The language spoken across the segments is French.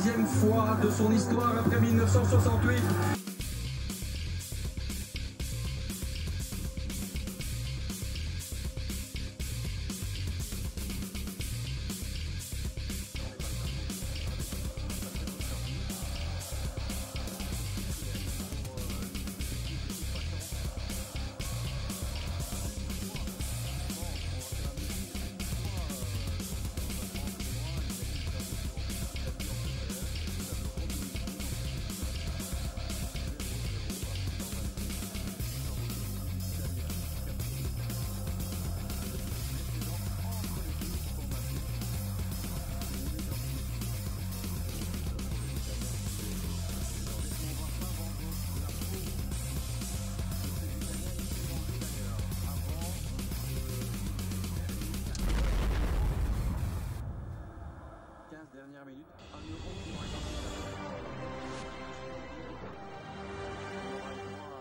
16e fois de son histoire après 1968. Dernière minute, un euro qui va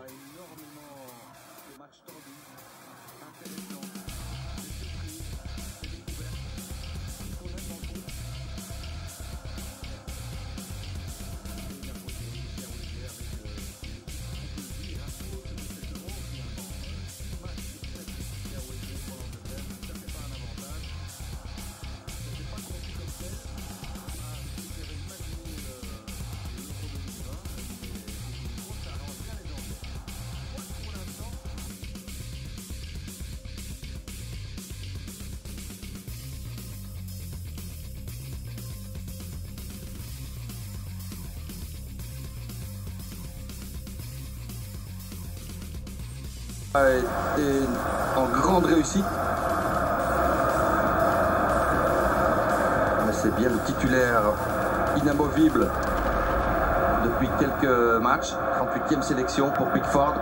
énormément de matchs tendus, intéressants, des surprises, des découvertes, ce qu'on aime dans le foot. Et la beauté, Pierre Olivier avec on peut le dire, un faux de 7 euros finalement. 6 matchs sur 7 pour Pierre Olivier pour l'Angleterre, ça fait pas un avantage. Ça fait pas conçu comme tel. A été en grande réussite. Mais c'est bien le titulaire inamovible depuis quelques matchs. 38e sélection pour Pickford.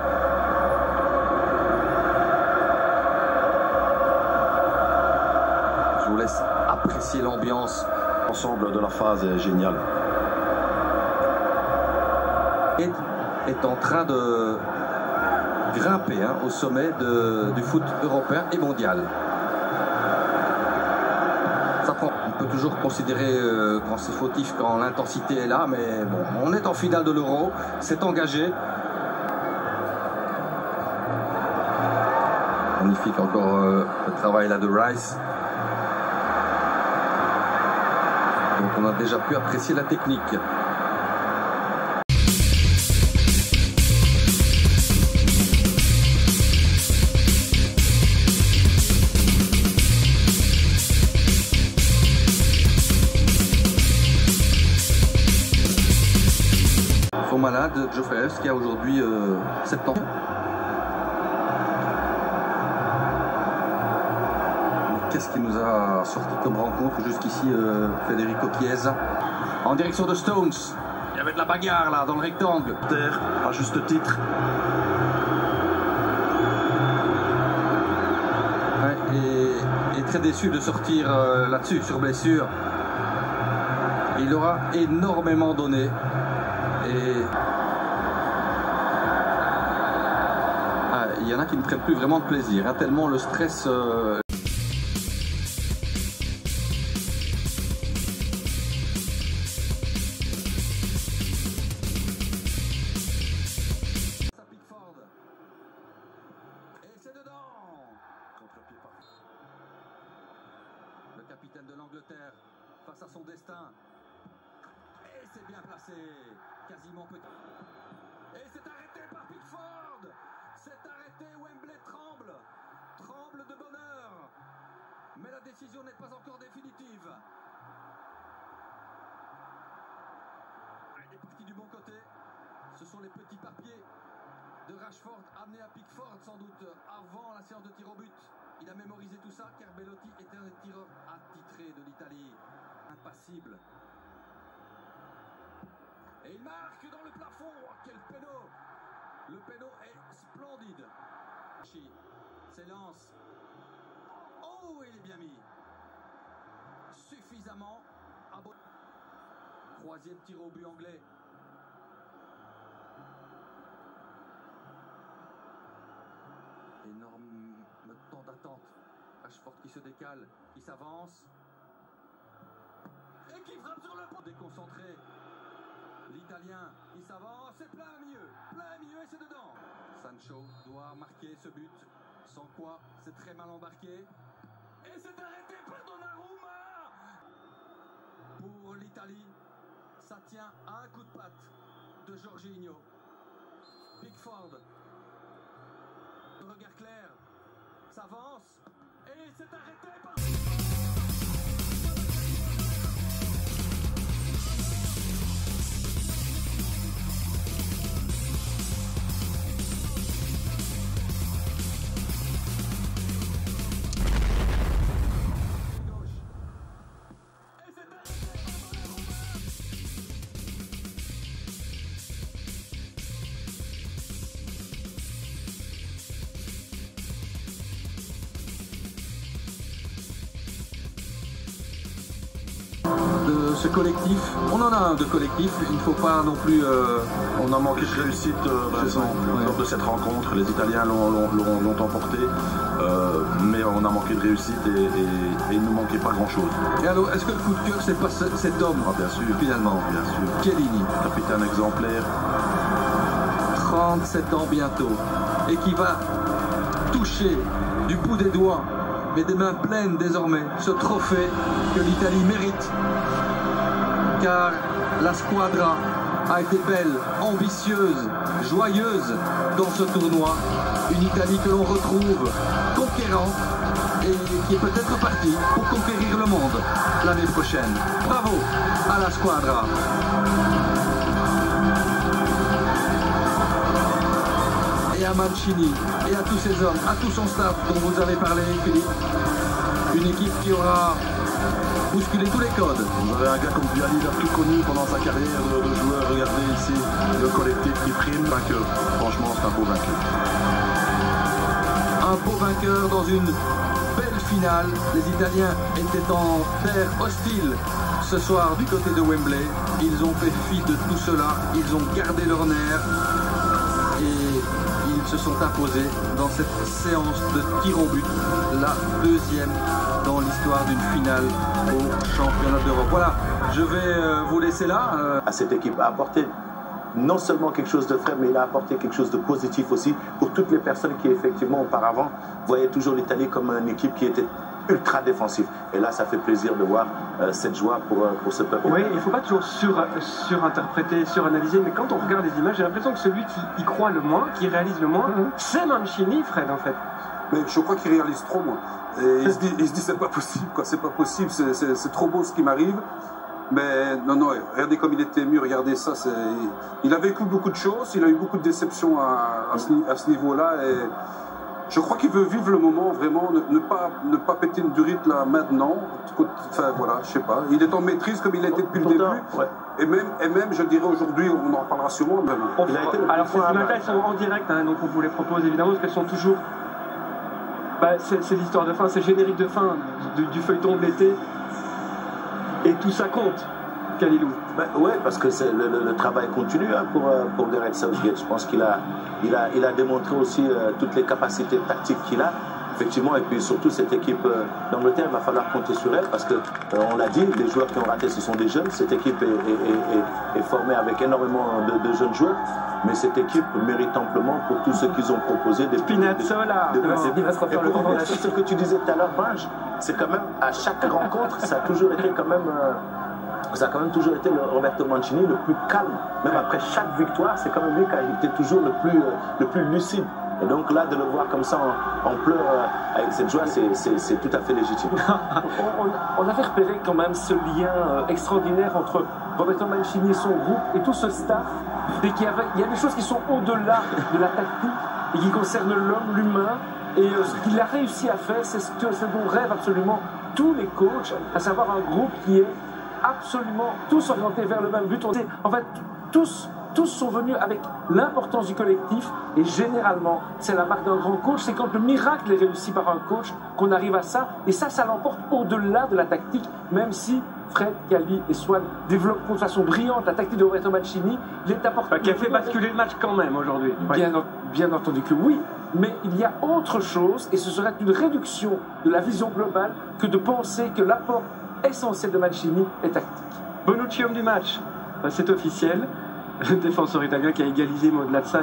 Je vous laisse apprécier l'ambiance. L'ensemble de la phase est génial. Et est en train de grimper au sommet du foot européen et mondial. Ça prend. On peut toujours considérer quand c'est fautif, quand l'intensité est là, mais bon, on est en finale de l'Euro, c'est engagé. Magnifique encore le travail là de Rice. Donc on a déjà pu apprécier la technique. Malade, Geoffrey qui a aujourd'hui 7 ans. Qu'est-ce qui nous a sorti comme rencontre jusqu'ici, Federico Chiesa? En direction de Stones. Il y avait de la bagarre là, dans le rectangle. Terre, à juste titre. Ouais, et très déçu de sortir là-dessus, sur blessure. Il aura énormément donné. Et il y en a qui ne prennent plus vraiment de plaisir, tellement le stress. Pickford. Et c'est dedans. Contre-pied parfait. Le capitaine de l'Angleterre face à son destin. Et c'est bien placé. Quasiment petit. Et c'est arrêté par Pickford. C'est arrêté. Wembley tremble. Tremble de bonheur. Mais la décision n'est pas encore définitive. Il est parti du bon côté. Ce sont les petits papiers de Rashford amenés à Pickford sans doute avant la séance de tir au but. Il a mémorisé tout ça car Belotti était un des tireurs attitrés de l'Italie. Impassible. Et il marque dans le plafond. Oh, quel péno! Le péno est splendide. S'élance. Oh, il est bien mis. Suffisamment. Troisième tir au but anglais. Énorme temps d'attente. Rashford qui se décale, qui s'avance. Et qui frappe sur le point. Déconcentré. L'Italien, il s'avance, c'est plein milieu et c'est dedans. Sancho doit marquer ce but, sans quoi c'est très mal embarqué. Et c'est arrêté par Donnarumma. Pour l'Italie, ça tient à un coup de patte de Jorginho. Pickford, le regard clair, s'avance et c'est arrêté par... De ce collectif, on en a un de collectif, il ne faut pas non plus... On a manqué de réussite lors de cette rencontre. Les Italiens l'ont emporté, mais on a manqué de réussite et il ne nous manquait pas grand-chose. Et alors, est-ce que le coup de cœur, c'est pas cet homme, Bien sûr, finalement, bien sûr. Chiellini, Capitaine exemplaire. 37 ans bientôt, et qui va toucher du bout des doigts, mais des mains pleines désormais, ce trophée que l'Italie mérite. Car la squadra a été belle, ambitieuse, joyeuse dans ce tournoi. Une Italie que l'on retrouve conquérante et qui est peut-être partie pour conquérir le monde l'année prochaine. Bravo à la squadra. Et à Mancini et à tous ces hommes, à tout son staff dont vous avez parlé, Philippe. Une équipe qui aura bousculé tous les codes. Vous avez un gars comme Viali, il a tout connu pendant sa carrière de joueur. Regardez ici, le collectif qui prime, vainqueur. Franchement, c'est un beau vainqueur. Un beau vainqueur dans une belle finale. Les Italiens étaient en terre hostile ce soir du côté de Wembley. Ils ont fait fi de tout cela. Ils ont gardé leur nerf. Et ils se sont imposés dans cette séance de tir au but, la deuxième dans l'histoire d'une finale au championnat d'Europe. Voilà, je vais vous laisser là. À cette équipe a apporté non seulement quelque chose de frais, mais il a apporté quelque chose de positif aussi pour toutes les personnes qui effectivement auparavant voyaient toujours l'Italie comme une équipe qui était ultra défensive. Et là, ça fait plaisir de voir cette joie pour ce peuple. Oui, il ne faut pas toujours surinterpréter, suranalyser, mais quand on regarde les images, j'ai l'impression que celui qui y croit le moins, qui réalise le moins, c'est Mancini, Fred, en fait. Mais je crois qu'il réalise trop, moi. Et il se dit c'est pas possible, quoi. C'est pas possible, c'est trop beau ce qui m'arrive. Mais non, regardez comme il était ému, regardez ça. Il a vécu beaucoup de choses, il a eu beaucoup de déceptions à ce niveau-là. Et je crois qu'il veut vivre le moment, vraiment, ne pas péter une durite là maintenant. Enfin voilà, je sais pas. Il est en maîtrise comme il a été depuis le début. Ouais. Et même, je dirais aujourd'hui, on en parlera sûrement. Alors ces images elles sont en direct, hein, donc on vous les propose évidemment parce qu'elles sont toujours... c'est l'histoire de fin, c'est le générique de fin du feuilleton de l'été. Et tout ça compte, Khalilou. Oui, parce que le travail continue hein, pour Gareth Southgate. Je pense qu'il a démontré aussi toutes les capacités tactiques qu'il a. Effectivement, et puis surtout cette équipe d'Angleterre, il va falloir compter sur elle parce que, on l'a dit, les joueurs qui ont raté, ce sont des jeunes. Cette équipe est formée avec énormément de jeunes joueurs. Mais cette équipe mérite amplement pour tout ce qu'ils ont proposé. Spinazzola, ce que tu disais tout à l'heure, Binge, c'est quand même, à chaque rencontre, ça a toujours été quand même... ça a quand même toujours été le Roberto Mancini le plus calme. Même après chaque victoire, c'est quand même lui qui a été toujours le plus lucide. Et donc là, de le voir comme ça en pleurs avec cette joie, c'est tout à fait légitime. on avait repéré quand même ce lien extraordinaire entre Roberto Mancini et son groupe et tout ce staff. Et qu'il y a des choses qui sont au-delà de la tactique et qui concernent l'homme, l'humain. Et ce qu'il a réussi à faire, c'est ce dont rêvent absolument tous les coachs, à savoir un groupe qui est absolument tous orientés vers le même but. En fait, tous sont venus avec l'importance du collectif et généralement, c'est la marque d'un grand coach. C'est quand le miracle est réussi par un coach qu'on arrive à ça. Et ça l'emporte au-delà de la tactique, même si Fred, Calvi et Swan développent de façon brillante la tactique de Roberto Mancini. Il est apporté. Qui a fait basculer le match quand même aujourd'hui. Bien entendu que oui. Mais il y a autre chose et ce serait une réduction de la vision globale que de penser que l'apport essentiel de Mancini est tactique. Bonucci homme du match, c'est officiel. le défenseur italien qui a égalisé, mais au-delà de ça,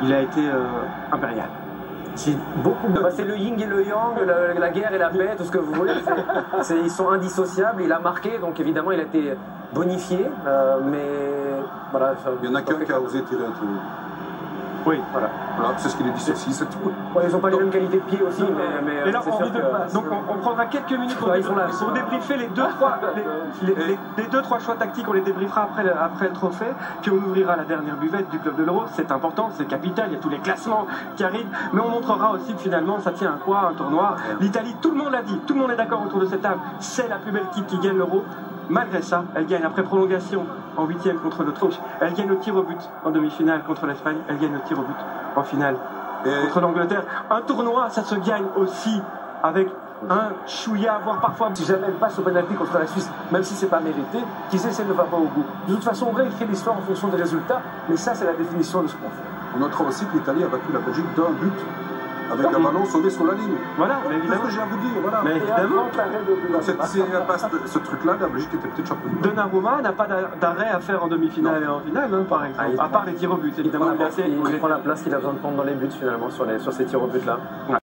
il a été impérial. C'est beaucoup. C'est le yin et le yang, la guerre et la paix, tout ce que vous voulez. Ils sont indissociables. Il a marqué, donc évidemment, il a été bonifié, mais voilà. Il y en a qu'un qui a osé tirer un truc. Oui, voilà. C'est ce qui les dissocie, c'est tout. Ouais, ils n'ont pas les mêmes qualités de pied aussi, mais là, donc on prendra quelques minutes pour débriefer les 2-3 choix tactiques. On les débriefera après le trophée, puis on ouvrira la dernière buvette du club de l'Euro. C'est important, c'est capital, il y a tous les classements qui arrivent, mais on montrera aussi que finalement ça tient à quoi un tournoi. L'Italie, tout le monde l'a dit, tout le monde est d'accord autour de cette table, c'est la plus belle équipe qui gagne l'Euro. Malgré ça, elle gagne après prolongation en 8e contre l'Autriche. Elle gagne au tir au but en demi-finale contre l'Espagne. Elle gagne au tir au but en finale contre l'Angleterre. Un tournoi, ça se gagne aussi avec un chouïa, voire parfois. Si jamais elle passe au penalty contre la Suisse, même si c'est pas mérité, qui sait si elle ne va pas au bout. De toute façon, on va écrire l'histoire en fonction des résultats, mais ça, c'est la définition de ce qu'on fait. On notera aussi que l'Italie a battu la Belgique d'un but. Avec un ballon sauvé sur la ligne. Voilà, mais évidemment. C'est ce que j'ai à vous dire. Voilà. Mais évidemment. S'il n'y a pas ce truc-là, la Belgique était peut-être championne. Donnarumma n'a pas d'arrêt à faire en demi-finale et en finale, hein, par exemple. À part les tirs au but, évidemment. Il prend la place qu'il a besoin de prendre dans les buts, finalement, sur ces tirs au but-là. Ouais.